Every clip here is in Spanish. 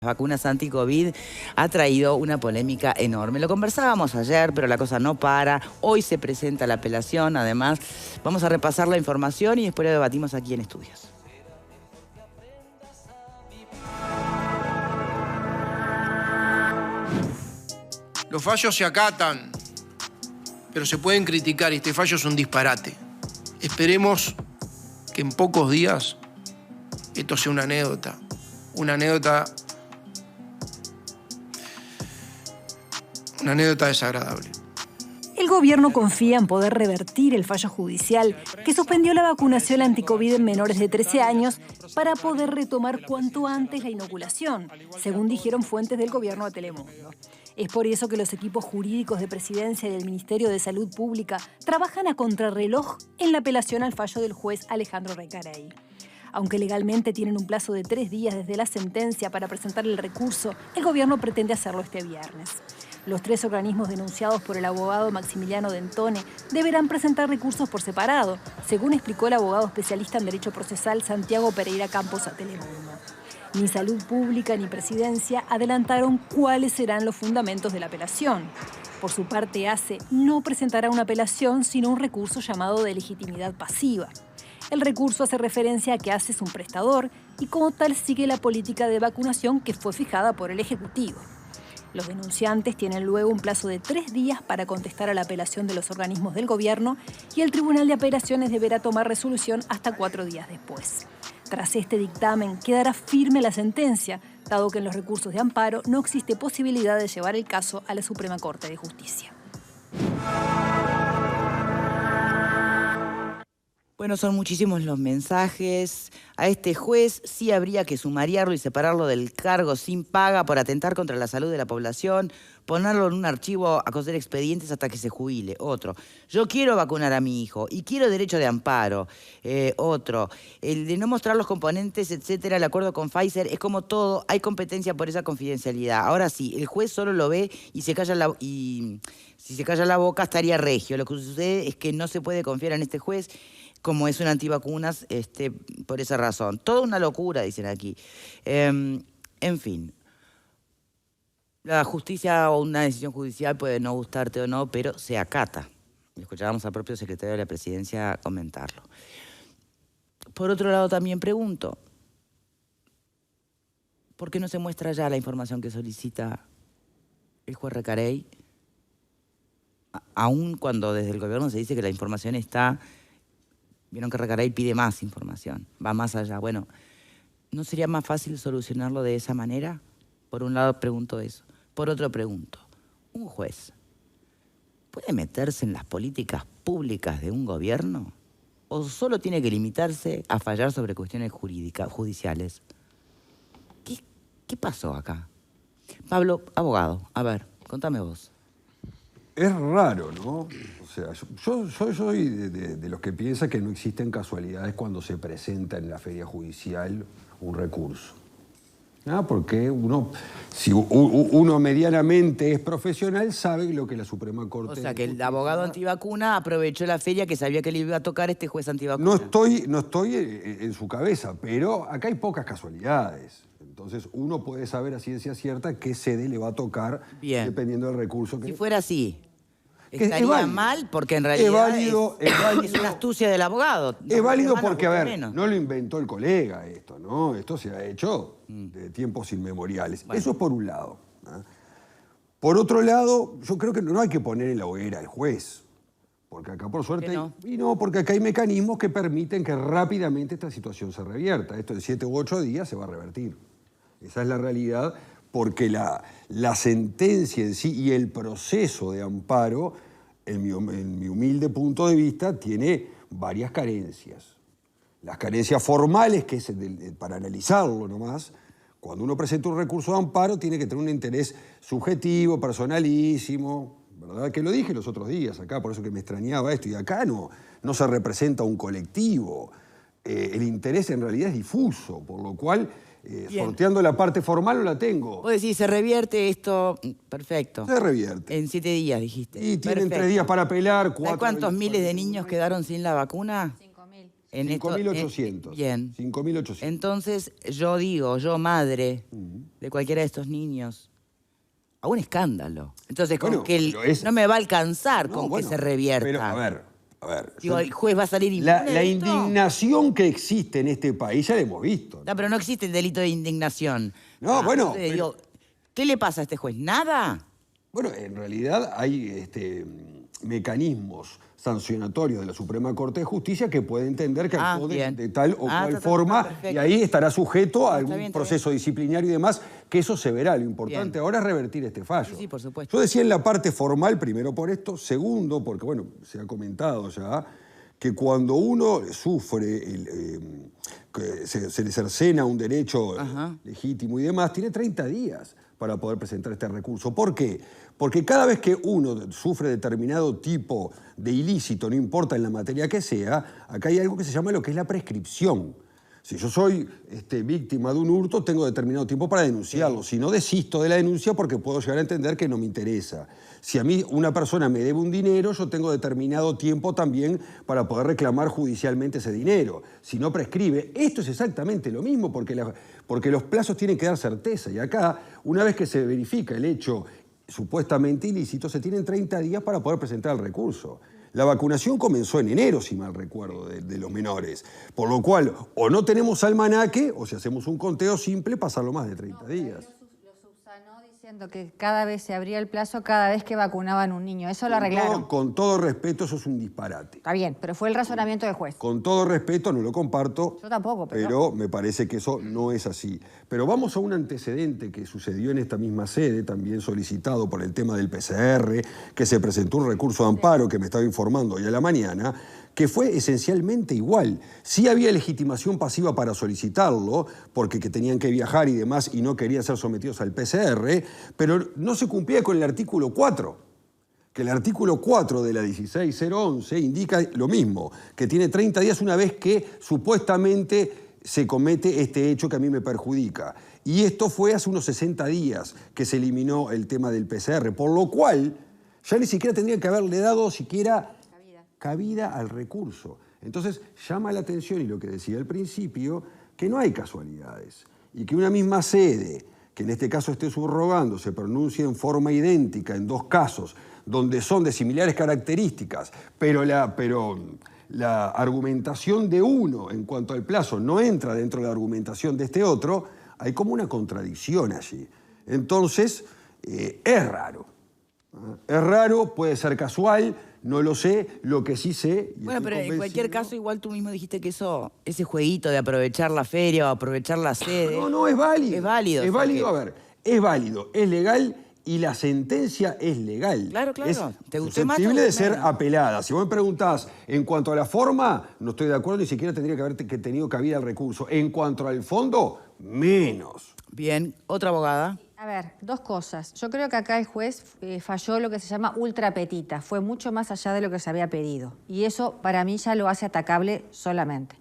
Vacunas anti-COVID ha traído una polémica enorme. Lo conversábamos ayer, pero la cosa no para. Hoy se presenta la apelación, además. Vamos a repasar la información y después lo debatimos aquí en estudios. Los fallos se acatan, pero se pueden criticar y este fallo es un disparate. Esperemos que en pocos días esto sea una anécdota desagradable. El gobierno confía en poder revertir el fallo judicial que suspendió la vacunación anti-COVID en menores de 13 años para poder retomar cuanto antes la inoculación, según dijeron fuentes del gobierno a Telemundo. Es por eso que los equipos jurídicos de Presidencia y del Ministerio de Salud Pública trabajan a contrarreloj en la apelación al fallo del juez Alejandro Recarey. Aunque legalmente tienen un plazo de 3 días desde la sentencia para presentar el recurso, el gobierno pretende hacerlo este viernes. Los 3 organismos denunciados por el abogado Maximiliano Dentone deberán presentar recursos por separado, según explicó el abogado especialista en Derecho Procesal Santiago Pereira Campos a Telemundo. Ni Salud Pública ni Presidencia adelantaron cuáles serán los fundamentos de la apelación. Por su parte, ACE no presentará una apelación, sino un recurso llamado de legitimidad pasiva. El recurso hace referencia a que ACE es un prestador y como tal sigue la política de vacunación que fue fijada por el Ejecutivo. Los denunciantes tienen luego un plazo de 3 días para contestar a la apelación de los organismos del gobierno y el Tribunal de Apelaciones deberá tomar resolución hasta 4 días después. Tras este dictamen, quedará firme la sentencia, dado que en los recursos de amparo no existe posibilidad de llevar el caso a la Suprema Corte de Justicia. Bueno, son muchísimos los mensajes. A este juez sí habría que sumariarlo y separarlo del cargo sin paga por atentar contra la salud de la población, ponerlo en un archivo a coser expedientes hasta que se jubile. Otro, yo quiero vacunar a mi hijo y quiero derecho de amparo. Otro, el de no mostrar los componentes, etcétera, el acuerdo con Pfizer, es como todo, hay competencia por esa confidencialidad. Ahora sí, el juez solo lo ve y se calla y si se calla la boca estaría regio. Lo que sucede es que no se puede confiar en este juez, como es un antivacunas, por esa razón. Toda una locura, dicen aquí. En fin, la justicia o una decisión judicial puede no gustarte o no, pero se acata. Escuchábamos al propio secretario de la Presidencia comentarlo. Por otro lado, también pregunto, ¿por qué no se muestra ya la información que solicita el juez Recarey? Aún cuando desde el gobierno se dice que la información está... Vieron que Recarey pide más información, va más allá. Bueno, ¿no sería más fácil solucionarlo de esa manera? Por un lado pregunto eso. Por otro pregunto, ¿un juez puede meterse en las políticas públicas de un gobierno? ¿O solo tiene que limitarse a fallar sobre cuestiones judiciales? ¿Qué pasó acá? Pablo, abogado, a ver, contame vos. Es raro, ¿no? O sea, yo soy de los que piensa que no existen casualidades cuando se presenta en la feria judicial un recurso. ¿Ah? Porque si uno medianamente es profesional, sabe lo que la Suprema Corte... O sea, que el abogado antivacuna aprovechó la feria que sabía que le iba a tocar este juez antivacuna. No estoy en su cabeza, pero acá hay pocas casualidades. Entonces, uno puede saber a ciencia cierta qué sede le va a tocar, bien, dependiendo del recurso que... Si fuera así, estaría mal, porque en realidad es una astucia del abogado. Es válido porque, a ver, no lo inventó el colega esto, ¿no? Esto se ha hecho de tiempos inmemoriales. Bueno. Eso es por un lado, ¿no? Por otro lado, yo creo que no hay que poner en la hoguera al juez. Porque acá, por suerte... porque acá hay mecanismos que permiten que rápidamente esta situación se revierta. Esto en 7 u 8 días se va a revertir. Esa es la realidad, porque la sentencia en sí y el proceso de amparo, en mi humilde punto de vista, tiene varias carencias. Las carencias formales, que es para analizarlo nomás, cuando uno presenta un recurso de amparo tiene que tener un interés subjetivo, personalísimo, ¿verdad? Que lo dije los otros días acá, por eso que me extrañaba esto, y acá no se representa un colectivo. El interés en realidad es difuso, por lo cual... sorteando la parte formal no la tengo. Vos decís, se revierte esto, perfecto. Se revierte. En 7 días, dijiste. Y tienen 3 días para apelar, 4... ¿Sabés cuántos miles de niños quedaron sin la vacuna? 5.000. 5.800. Bien. 5.800. Entonces, yo digo, yo madre de cualquiera de estos niños, a un escándalo. Entonces, Bueno, no me va a alcanzar que se revierta. Pero, a ver. Digo, el juez va a salir impune La de esto. indignación que existe en este país ya la hemos visto. No, pero no existe el delito de indignación. No, bueno, Entonces, digo, ¿qué le pasa a este juez? ¿Nada? Bueno, en realidad hay mecanismos sancionatorios de la Suprema Corte de Justicia que puede entender que actuó de tal o cual forma y ahí estará sujeto a algún proceso disciplinario y demás, que eso se verá. Lo importante ahora es revertir este fallo. Sí, por supuesto. Yo decía en la parte formal, primero por esto, segundo, porque bueno, se ha comentado ya, que cuando uno sufre, que se le cercena un derecho legítimo y demás, tiene 30 días para poder presentar este recurso. ¿Por qué? Porque cada vez que uno sufre determinado tipo de ilícito, no importa en la materia que sea, acá hay algo que se llama lo que es la prescripción. Si yo soy víctima de un hurto, tengo determinado tiempo para denunciarlo. Si no, desisto de la denuncia porque puedo llegar a entender que no me interesa. Si a mí una persona me debe un dinero, yo tengo determinado tiempo también para poder reclamar judicialmente ese dinero. Si no prescribe, esto es exactamente lo mismo porque los plazos tienen que dar certeza. Y acá, una vez que se verifica el hecho supuestamente ilícito, se tienen 30 días para poder presentar el recurso. La vacunación comenzó en enero, si mal recuerdo, de los menores. Por lo cual, o no tenemos almanaque, o si hacemos un conteo simple, pasarlo más de 30 días. Lo subsanó diciendo que cada vez se abría el plazo, cada vez que vacunaban un niño. Eso lo arreglaron. Con todo respeto, eso es un disparate. Está bien, pero fue el razonamiento del juez. Con todo respeto, no lo comparto. Yo tampoco, pero me parece que eso no es así. Pero vamos a un antecedente que sucedió en esta misma sede, también solicitado por el tema del PCR, que se presentó un recurso de amparo que me estaba informando hoy a la mañana, que fue esencialmente igual. Sí había legitimación pasiva para solicitarlo, porque que tenían que viajar y demás y no querían ser sometidos al PCR, pero no se cumplía con el artículo 4. Que el artículo 4 de la 16011 indica lo mismo, que tiene 30 días una vez que supuestamente se comete este hecho que a mí me perjudica. Y esto fue hace unos 60 días que se eliminó el tema del PCR, por lo cual ya ni siquiera tendrían que haberle dado siquiera cabida al recurso. Entonces llama la atención, y lo que decía al principio, que no hay casualidades y que una misma sede, que en este caso esté subrogando, se pronuncie en forma idéntica en dos casos, donde son de similares características, pero la argumentación de uno en cuanto al plazo no entra dentro de la argumentación de este otro, hay como una contradicción allí. Entonces, es raro. Es raro, puede ser casual, no lo sé, lo que sí sé... Bueno, pero en cualquier caso, igual tú mismo dijiste que ese jueguito de aprovechar la feria o aprovechar la sede... No, es válido. Es válido. Es válido, a ver, es válido, es legal... Y la sentencia es legal. Claro. Es susceptible de ser apelada. Si vos me preguntás en cuanto a la forma, no estoy de acuerdo, ni siquiera tendría que haber tenido cabida el recurso. En cuanto al fondo, menos. Bien, otra abogada. A ver, dos cosas. Yo creo que acá el juez falló lo que se llama ultra petita. Fue mucho más allá de lo que se había pedido. Y eso para mí ya lo hace atacable solamente.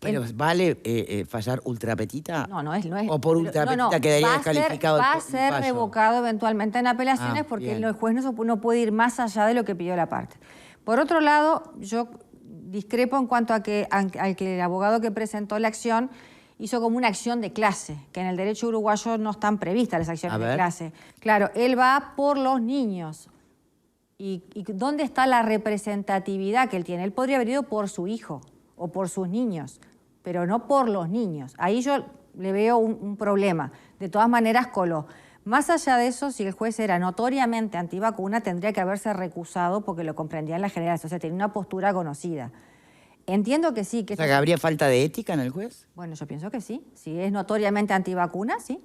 ¿Pero vale fallar ultrapetita? No es. ¿O por ultrapetita quedaría descalificado? Va a ser revocado eventualmente en apelaciones porque el juez no puede ir más allá de lo que pidió la parte. Por otro lado, yo discrepo en cuanto a que el abogado que presentó la acción hizo como una acción de clase, que en el derecho uruguayo no están previstas las acciones de clase. Claro, él va por los niños. ¿Y dónde está la representatividad que él tiene? Él podría haber ido por su hijo o por sus niños, pero no por los niños. Ahí yo le veo un problema. De todas maneras, coló. Más allá de eso, si el juez era notoriamente antivacuna, tendría que haberse recusado porque lo comprendía en la generalidad. O sea, tenía una postura conocida. Entiendo que sí. O sea, ¿que habría falta de ética en el juez? Bueno, yo pienso que sí. Si es notoriamente antivacuna, sí.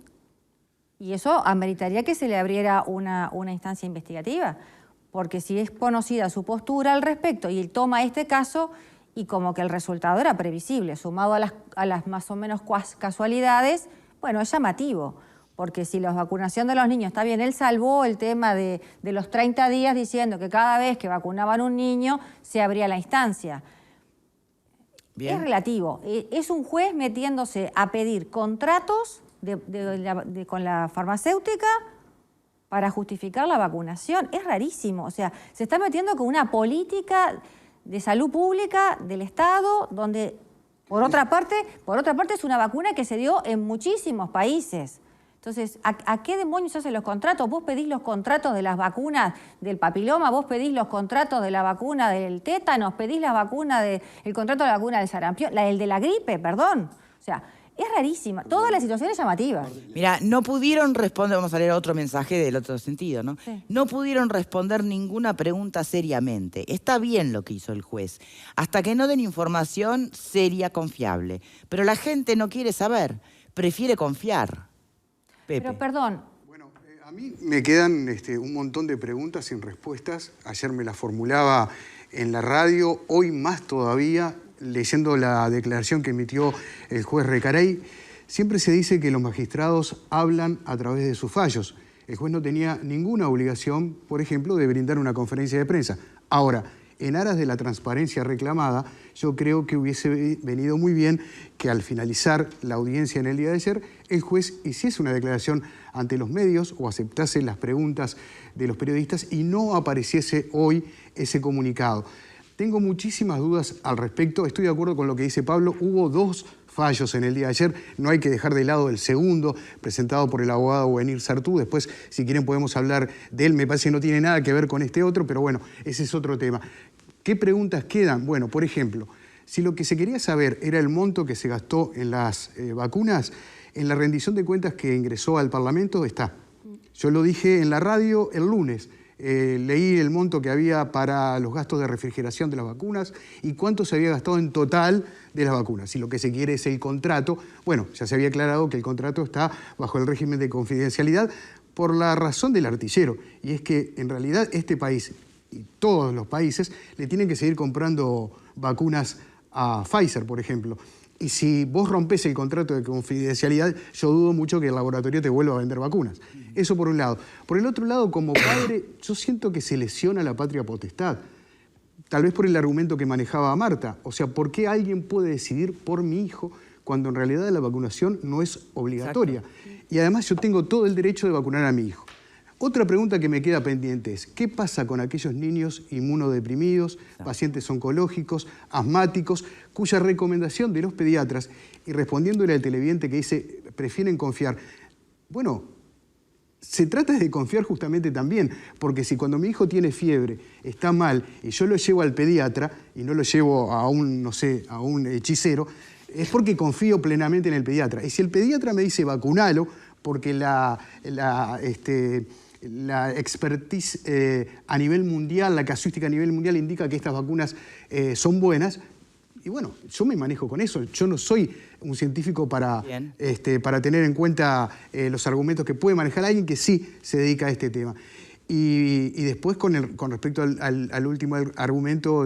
Y eso ameritaría que se le abriera una instancia investigativa. Porque si es conocida su postura al respecto y él toma este caso... y como que el resultado era previsible, sumado a las más o menos casualidades, bueno, es llamativo, porque si la vacunación de los niños está bien, él salvó el tema de los 30 días diciendo que cada vez que vacunaban un niño se abría la instancia. Bien. Es relativo. Es un juez metiéndose a pedir contratos con la farmacéutica para justificar la vacunación. Es rarísimo, o sea, se está metiendo con una política de salud pública del Estado, donde, por otra parte es una vacuna que se dio en muchísimos países. Entonces, ¿a qué demonios hacen los contratos? Vos pedís los contratos de las vacunas del papiloma, vos pedís los contratos de la vacuna del tétanos, pedís la vacuna el contrato de la vacuna del sarampión, el de la gripe, perdón. O sea, es rarísima. Toda la situación es llamativa. Mira, no pudieron responder, vamos a leer otro mensaje del otro sentido, ¿no? Sí. No pudieron responder ninguna pregunta seriamente. Está bien lo que hizo el juez, hasta que no den información seria, confiable. Pero la gente no quiere saber, prefiere confiar. Pepe. Pero perdón. Bueno, a mí me quedan un montón de preguntas sin respuestas. Ayer me las formulaba en la radio, hoy más todavía, leyendo la declaración que emitió el juez Recarey. Siempre se dice que los magistrados hablan a través de sus fallos. El juez no tenía ninguna obligación, por ejemplo, de brindar una conferencia de prensa. Ahora, en aras de la transparencia reclamada, yo creo que hubiese venido muy bien que al finalizar la audiencia en el día de ayer, el juez hiciese una declaración ante los medios o aceptase las preguntas de los periodistas y no apareciese hoy ese comunicado. Tengo muchísimas dudas al respecto. Estoy de acuerdo con lo que dice Pablo. Hubo 2 fallos en el día de ayer. No hay que dejar de lado el segundo, presentado por el abogado Buenir Sartú. Después, si quieren, podemos hablar de él. Me parece que no tiene nada que ver con este otro, pero bueno, ese es otro tema. ¿Qué preguntas quedan? Bueno, por ejemplo, si lo que se quería saber era el monto que se gastó en las vacunas, en la rendición de cuentas que ingresó al Parlamento está. Yo lo dije en la radio el lunes. Leí el monto que había para los gastos de refrigeración de las vacunas y cuánto se había gastado en total de las vacunas. Si lo que se quiere es el contrato, bueno, ya se había aclarado que el contrato está bajo el régimen de confidencialidad por la razón del artillero. Y es que en realidad este país y todos los países le tienen que seguir comprando vacunas a Pfizer, por ejemplo. Y si vos rompés el contrato de confidencialidad, yo dudo mucho que el laboratorio te vuelva a vender vacunas. Eso por un lado. Por el otro lado, como padre, yo siento que se lesiona la patria potestad. Tal vez por el argumento que manejaba Marta. O sea, ¿por qué alguien puede decidir por mi hijo cuando en realidad la vacunación no es obligatoria? Exacto. Y además yo tengo todo el derecho de vacunar a mi hijo. Otra pregunta que me queda pendiente es, ¿qué pasa con aquellos niños inmunodeprimidos, pacientes oncológicos, asmáticos, cuya recomendación de los pediatras, y respondiéndole al televidente que dice, prefieren confiar? Bueno, se trata de confiar justamente también, porque si cuando mi hijo tiene fiebre, está mal, y yo lo llevo al pediatra, y no lo llevo a un, no sé, a un hechicero, es porque confío plenamente en el pediatra. Y si el pediatra me dice vacunalo, porque la expertise a nivel mundial, la casuística a nivel mundial indica que estas vacunas son buenas. Y bueno, yo me manejo con eso. Yo no soy un científico para tener en cuenta los argumentos que puede manejar alguien que sí se dedica a este tema. Y después, con respecto al último argumento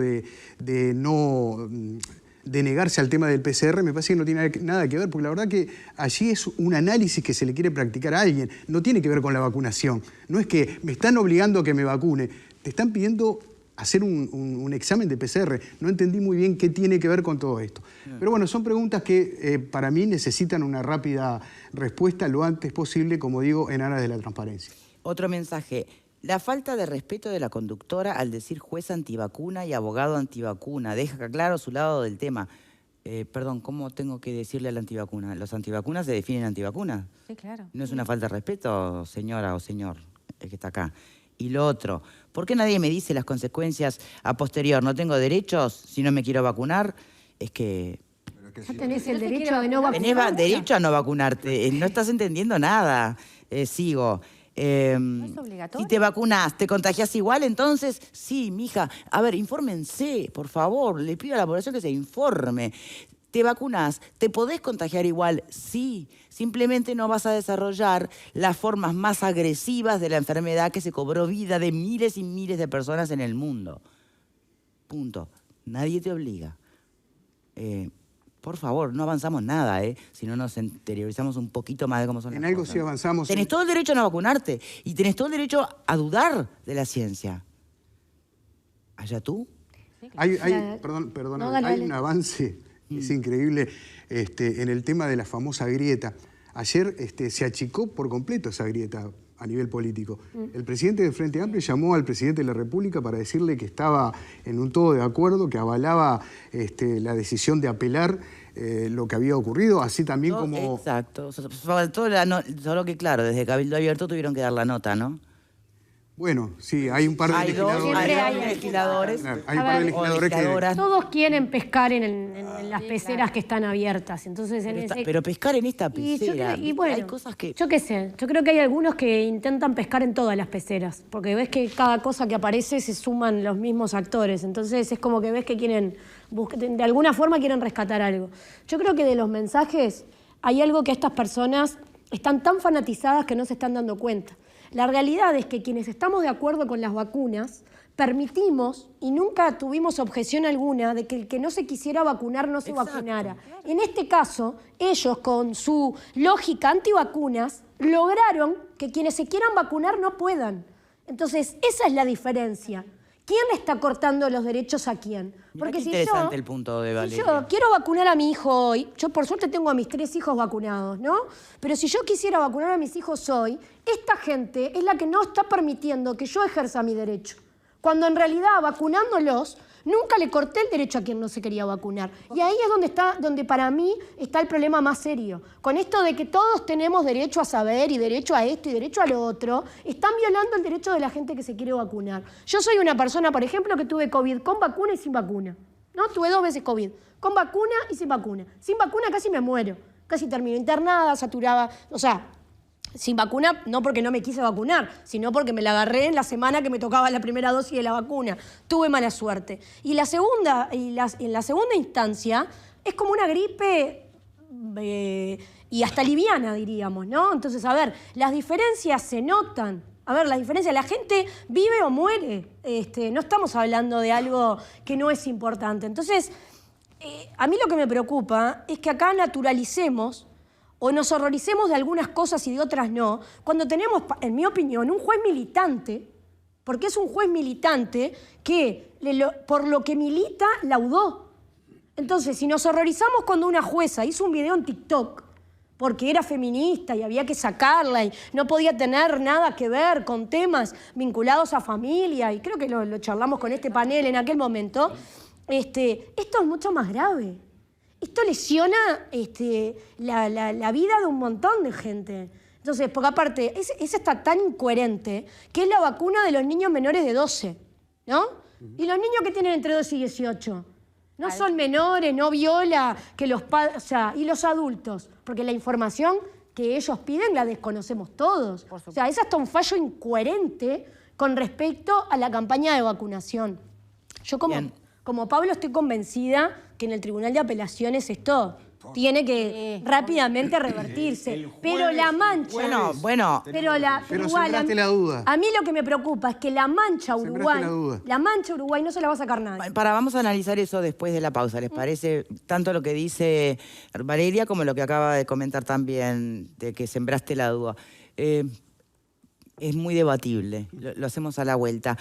de negarse al tema del PCR, me parece que no tiene nada que ver, porque la verdad que allí es un análisis que se le quiere practicar a alguien, no tiene que ver con la vacunación. No es que me están obligando a que me vacune, te están pidiendo hacer un examen de PCR. No entendí muy bien qué tiene que ver con todo esto. Pero bueno, son preguntas que para mí necesitan una rápida respuesta lo antes posible, como digo, en aras de la transparencia. Otro mensaje. La falta de respeto de la conductora al decir juez antivacuna y abogado antivacuna. Deja claro su lado del tema. Perdón, ¿cómo tengo que decirle a la antivacuna? ¿Los antivacunas se definen antivacunas? Sí, claro. ¿No es una falta de respeto, señora o señor, el que está acá? Y lo otro, ¿por qué nadie me dice las consecuencias a posterior? ¿No tengo derechos si no me quiero vacunar? Es que... No tenés el derecho de no vacunarte. Tenés derecho a no vacunarte. No estás entendiendo nada. Sigo. ¿No es obligatorio? Si te vacunas, ¿te contagias igual? Entonces, sí, mija. A ver, infórmense, por favor. Le pido a la población que se informe. ¿Te vacunas? ¿Te podés contagiar igual? Sí. Simplemente no vas a desarrollar las formas más agresivas de la enfermedad que se cobró vida de miles y miles de personas en el mundo. Punto. Nadie te obliga. Por favor, no avanzamos nada, si no nos interiorizamos un poquito más de cómo son las cosas. En algo sí avanzamos. Tenés todo el derecho a no vacunarte y tenés todo el derecho a dudar de la ciencia. ¿Allá tú? Hay un avance, es increíble, en el tema de la famosa grieta. Ayer se achicó por completo esa grieta. a nivel político. El presidente del Frente Amplio llamó al presidente de la República para decirle que estaba en un todo de acuerdo, que avalaba la decisión de apelar lo que había ocurrido, así también como... Exacto. Solo que, claro, desde Cabildo Abierto tuvieron que dar la nota, ¿no? Bueno, sí, hay un par de legisladores. Hay legisladores. Claro, hay un par de legisladores que... Todos quieren pescar en las peceras que están abiertas. Entonces, pero pescar en esta pecera. Y bueno, hay cosas que... yo qué sé, yo creo que hay algunos que intentan pescar en todas las peceras, porque ves que cada cosa que aparece se suman los mismos actores. Entonces es como que ves que quieren, de alguna forma quieren rescatar algo. Yo creo que de los mensajes hay algo que estas personas están tan fanatizadas que no se están dando cuenta. La realidad es que quienes estamos de acuerdo con las vacunas permitimos y nunca tuvimos objeción alguna de que el que no se quisiera vacunar no se vacunara. En este caso, ellos con su lógica antivacunas lograron que quienes se quieran vacunar no puedan. Entonces, esa es la diferencia. ¿Quién le está cortando los derechos a quién? Porque si interesante el punto de Valeria. Si yo quiero vacunar a mi hijo hoy, yo por suerte tengo a mis 3 hijos vacunados, ¿no? Pero si yo quisiera vacunar a mis hijos hoy, esta gente es la que no está permitiendo que yo ejerza mi derecho. Cuando en realidad, vacunándolos, nunca le corté el derecho a quien no se quería vacunar. Y ahí es donde para mí está el problema más serio. Con esto de que todos tenemos derecho a saber y derecho a esto y derecho a lo otro, están violando el derecho de la gente que se quiere vacunar. Yo soy una persona, por ejemplo, que tuve COVID con vacuna y sin vacuna. ¿No? Tuve 2 veces COVID, con vacuna y sin vacuna. Sin vacuna casi me muero. Casi termino internada, saturaba, o sea... Sin vacuna, no porque no me quise vacunar, sino porque me la agarré en la semana que me tocaba la primera dosis de la vacuna. Tuve mala suerte. Y en la segunda instancia es como una gripe y hasta liviana, diríamos, ¿no? Entonces, a ver, las diferencias se notan. A ver, las diferencias, la gente vive o muere. No estamos hablando de algo que no es importante. Entonces, a mí lo que me preocupa es que acá naturalicemos o nos horroricemos de algunas cosas y de otras no, cuando tenemos, en mi opinión, un juez militante, porque es un juez militante que por lo que milita laudó. Entonces, si nos horrorizamos cuando una jueza hizo un video en TikTok porque era feminista y había que sacarla y no podía tener nada que ver con temas vinculados a familia, y creo que lo charlamos con este panel en aquel momento, esto es mucho más grave. Esto lesiona la vida de un montón de gente. Entonces, porque aparte, esa está tan incoherente que es la vacuna de los niños menores de 12, ¿no? Y los niños que tienen entre 12 y 18. No son menores, no viola que los padres, o sea, y los adultos, porque la información que ellos piden la desconocemos todos. O sea, es hasta un fallo incoherente con respecto a la campaña de vacunación. Yo como Pablo estoy convencida que en el Tribunal de Apelaciones esto tiene que rápidamente revertirse. Pero la mancha... Pero sembraste la duda. A mí lo que me preocupa es que la mancha Uruguay no se la va a sacar nadie. Vamos a analizar eso después de la pausa. ¿Les parece tanto lo que dice Valeria como lo que acaba de comentar también, de que sembraste la duda? Es muy debatible. Lo hacemos a la vuelta.